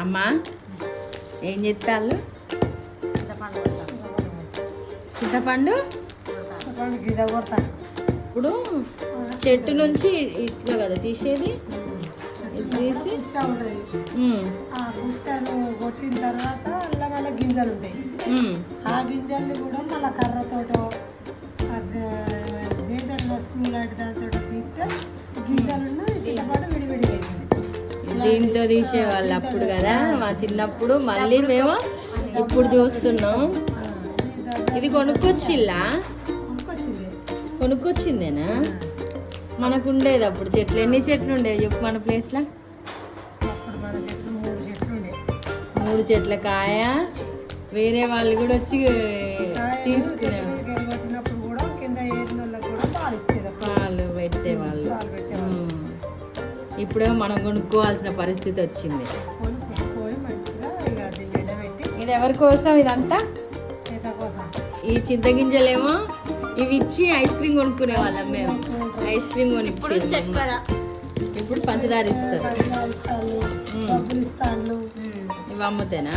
అమ్మా ఏం చెప్తాళ్ళు? చింతపండు ఇప్పుడు చెట్టు నుంచి ఇట్లా కదా తీసేది, తీసి కూర్చొని కొట్టిన తర్వాత అలా మళ్ళీ గింజలు ఉంటాయి. ఆ గింజల్ని కూడా మళ్ళీ కర్రతోటో దేంతో స్కూల్ లాంటి దాంతో తీస్తే గింజలు చింతపండు విడివిడిగా దీంతో తీసేవాళ్ళు అప్పుడు కదా మా చిన్నప్పుడు. మళ్ళీ మేము ఇప్పుడు చూస్తున్నాం. ఇది కొనుక్కొచ్చిల్లా? కొనుక్కొచ్చిందేనా? మనకు ఉండేది అప్పుడు చెట్లు. ఎన్ని చెట్లు ఉండేవి చెప్పు మన ప్లేస్లో? 3 చెట్ల కాయ. వేరే వాళ్ళు కూడా వచ్చి తీసుకునేవాళ్ళు, పాలు పెట్టేవాళ్ళు. ఇప్పుడేమో మనం కొనుక్కోవాల్సిన పరిస్థితి వచ్చింది. ఇది ఎవరి కోసం ఇదంతా? ఈ చింతగింజలేమో ఇవి ఇచ్చి ఐస్ క్రీమ్ కొనుక్కునే వాళ్ళం మేము. ఐస్ క్రీమ్ కొనిచ్చేది. ఇప్పుడు పంచదార ఇస్తారు. ఇవి అమ్ముతేనా?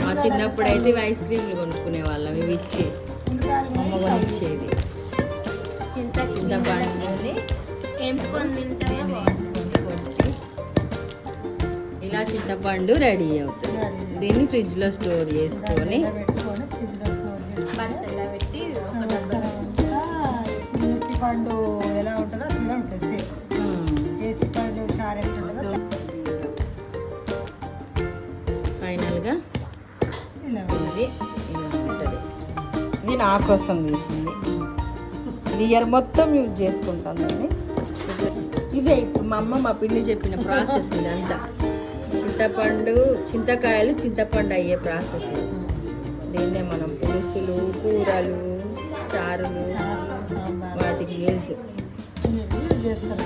మా చిన్నప్పుడు అయితే ఇవి ఐస్ క్రీమ్లు కొనుక్కునే వాళ్ళం. ఇవి ఇచ్చి అమ్మ కొనిచ్చేది. చింతపండుని ఇలా చింతపండు రెడీ అవుతుంది. దీన్ని ఫ్రిడ్జ్లో స్టోర్ చేసుకొని పండు ఎలా ఉంటుందో అట్లా ఉంటుంది. దేశీ పండు చారు ఉంటుందో ఫైనల్గా ఇది ఇలా ఉంటుంది. ఇది నా కోసం తీసింది. ఇయర్ మొత్తం యూజ్ చేసుకుంటాను దాన్ని. ఇదే ఇప్పుడు మా అమ్మ మా పిన్ని చెప్పిన ప్రాసెస్ ఇదంతా. చింతకాయలు చింతపండు అయ్యే ప్రాసెస్. దీన్నే మనం పులుసులు, కూరలు, చారులు వాటికి యూజ్ చేస్తారు.